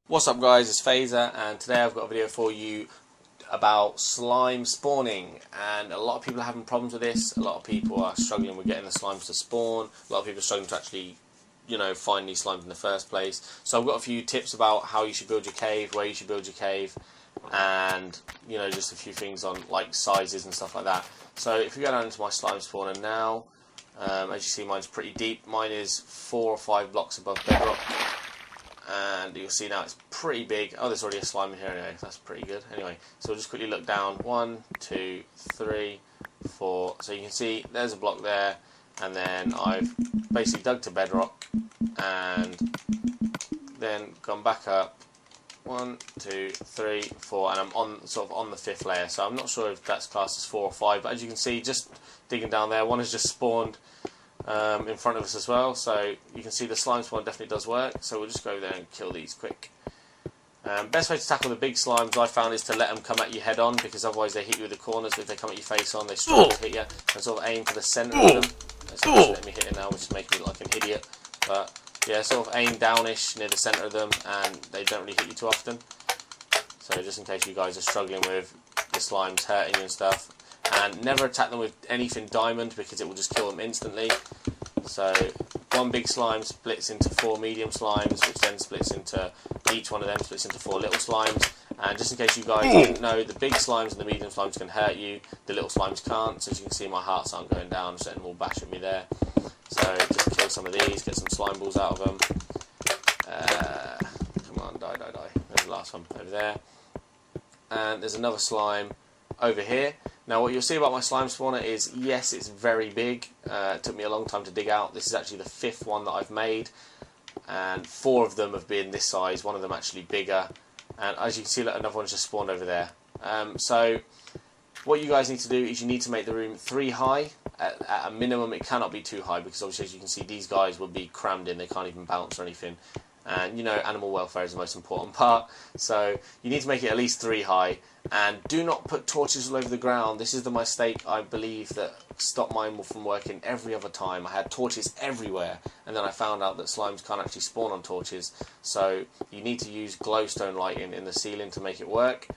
What's up guys, it's Phaser, and today I've got a video for you about slime spawning. And a lot of people are having problems with this. A lot of people are struggling with getting the slimes to spawn. A lot of people are struggling to actually, find these slimes in the first place. So I've got a few tips about how you should build your cave, where you should build your cave, and just a few things on like sizes and stuff like that. So if we go down into my slime spawner now, as you see, mine's pretty deep. Mine is 4 or 5 blocks above bedrock. And you'll see now it's pretty big. Oh, there's already a slime in here anyway. That's pretty good. Anyway, so we'll just quickly look down. 1, 2, 3, 4. So you can see there's a block there, and then I've basically dug to bedrock and then gone back up. 1, 2, 3, 4, and I'm on the 5th layer. So I'm not sure if that's classed as 4 or 5, but as you can see, just digging down there, one has just spawned in front of us as well, so you can see the slime spawn definitely does work. So we'll just go there and kill these quick. Best way to tackle the big slimes I found is to let them come at you head on, because otherwise they hit you with the corners. If they come at you face on, they struggle to hit you, and sort of aim for the centre of them. It's actually let me hit it now, which is making me look like an idiot, but yeah, sort of aim downish near the centre of them, and they don't really hit you too often. So just in case you guys are struggling with the slimes hurting you and stuff. And never attack them with anything diamond, because it will just kill them instantly. So one big slime splits into 4 medium slimes, which then splits into, each one of them splits into 4 little slimes. And just in case you guys didn't know, the big slimes and the medium slimes can hurt you, the little slimes can't. So as you can see, my hearts aren't going down, I'm letting them all bash at me there. So just kill some of these, get some slime balls out of them. Come on, die. There's the last one over there. And there's another slime over here. Now what you'll see about my slime spawner is, yes, it's very big. It took me a long time to dig out. This is actually the 5th one that I've made, and 4 of them have been this size, one of them actually bigger, and as you can see, another one's just spawned over there. So what you guys need to do is you need to make the room 3 high. At a minimum, it cannot be too high, because obviously, as you can see, these guys will be crammed in, they can't even bounce or anything. And animal welfare is the most important part, so you need to make it at least 3 high. And do not put torches all over the ground. This is the mistake I believe that stopped mine from working every other time. I had torches everywhere, and then I found out that slimes can't actually spawn on torches. So you need to use glowstone lighting in the ceiling to make it work.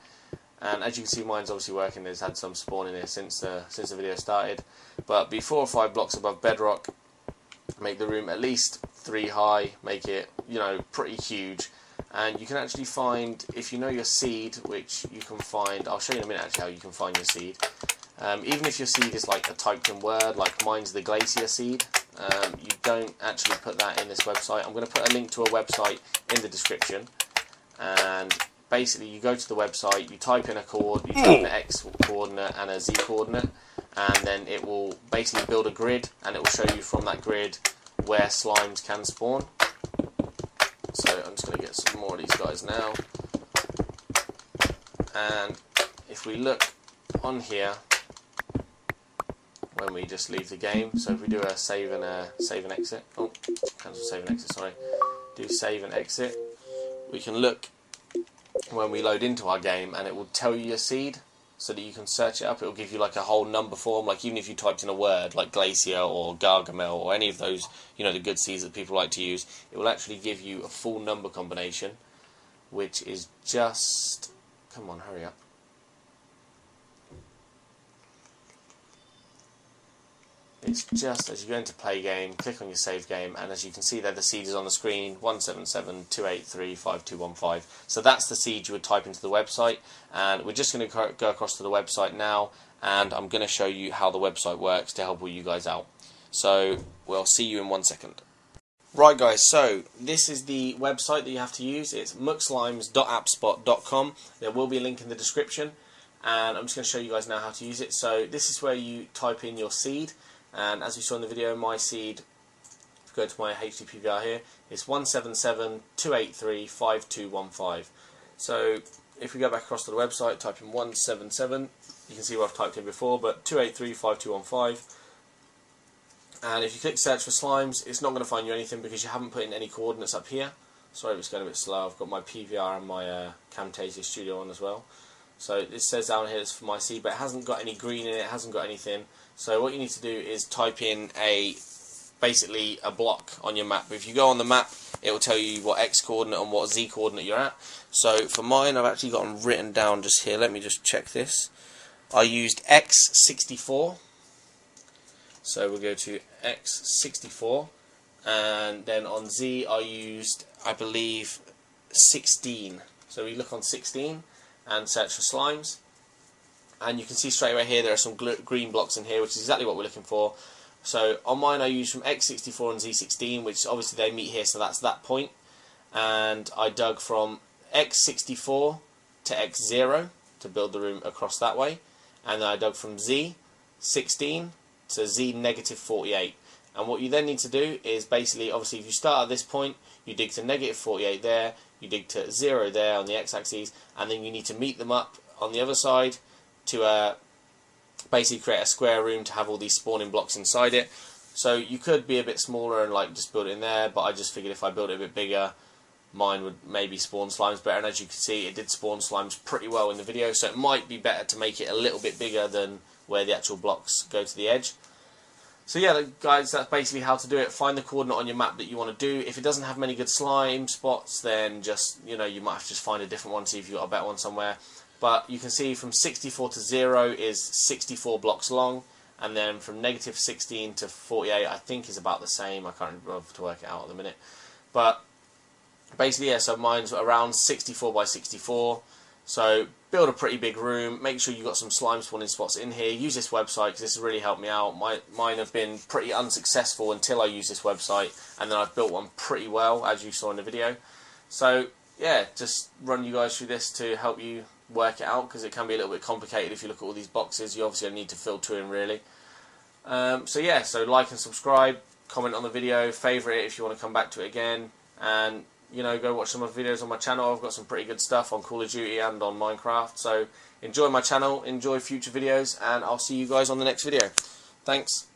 And as you can see, mine's obviously working. There's had some spawn in here since the video started. But be 4 or 5 blocks above bedrock. Make the room at least 3 high. Make it, pretty huge. And you can actually find, if you know your seed, which you can find, I'll show you in a minute actually how you can find your seed. Even if your seed is like a typed in word, like mine's the glacier seed, you don't actually put that in this website. I'm going to put a link to a website in the description. And basically you go to the website, you type in a you type in an X coordinate and a Z coordinate, and then it will basically build a grid, and it will show you from that grid where slimes can spawn. So I'm just going to get some more of these guys now, and if we look on here when we just leave the game, so if we do a save and exit, cancel save and exit, sorry, do save and exit, we can look when we load into our game, and it will tell you your seed so that you can search it up. It will give you like a whole number form, like even if you typed in a word like glacier or gargamel or any of those, the good seeds that people like to use, it will actually give you a full number combination, which is just, come on, hurry up. It's just, as you go into play game, click on your save game, and as you can see there, the seed is on the screen, 17728352215. So that's the seed you would type into the website, and we're just going to go across to the website now, and I'm going to show you how the website works to help all you guys out. So we'll see you in 1 second. Right guys, so this is the website that you have to use. It's muckslimes.appspot.com. There will be a link in the description, and I'm just going to show you guys now how to use it. So this is where you type in your seed. And as we saw in the video, my seed, if you go to my HDPVR here, is 17728352215. So if we go back across to the website, type in 177, you can see what I've typed in before, but 2835215. And if you click search for slimes, it's not going to find you anything because you haven't put in any coordinates up here. Sorry if it's going a bit slow, I've got my PVR and my Camtasia Studio on as well. So it says down here it's for my seed, but it hasn't got any green in it, it hasn't got anything. So what you need to do is type in a basically a block on your map. If you go on the map, it will tell you what X coordinate and what Z coordinate you're at. So for mine, I've actually got them written down just here. Let me just check this. I used X64. So we'll go to X64, and then on Z I used, I believe, 16. So we look on 16 and search for slimes, and you can see straight away here there are some green blocks in here, which is exactly what we're looking for. So on mine I used from X64 and Z16, which obviously they meet here, so that's that point. And I dug from X64 to X0 to build the room across that way, and then I dug from Z16 to Z negative 48. And what you then need to do is basically, obviously if you start at this point, you dig to negative 48 there, you dig to 0 there on the x-axis, and then you need to meet them up on the other side to basically create a square room to have all these spawning blocks inside it. So you could be a bit smaller and like just build it in there, but I just figured if I built it a bit bigger, mine would maybe spawn slimes better. And as you can see, it did spawn slimes pretty well in the video, so it might be better to make it a little bit bigger than where the actual blocks go to the edge. So yeah, guys, that's basically how to do it. Find the coordinate on your map that you want to do. If it doesn't have many good slime spots, then just, you know, you might have to just find a different one, see if you've got a better one somewhere. But you can see from 64 to 0 is 64 blocks long, and then from negative 16 to 48 I think is about the same. I can't remember to work it out at the minute. But basically, yeah, so mine's around 64 by 64. So build a pretty big room, make sure you've got some slime spawning spots in here, use this website because this has really helped me out. Mine have been pretty unsuccessful until I use this website, and then I've built one pretty well, as you saw in the video. So yeah, just run you guys through this to help you work it out, because it can be a little bit complicated if you look at all these boxes. You obviously need to fill two in really. So yeah, so like and subscribe, comment on the video, favourite it if you want to come back to it again, and you know, go watch some of the videos on my channel. I've got some pretty good stuff on Call of Duty and on Minecraft. So enjoy my channel, enjoy future videos, and I'll see you guys on the next video. Thanks.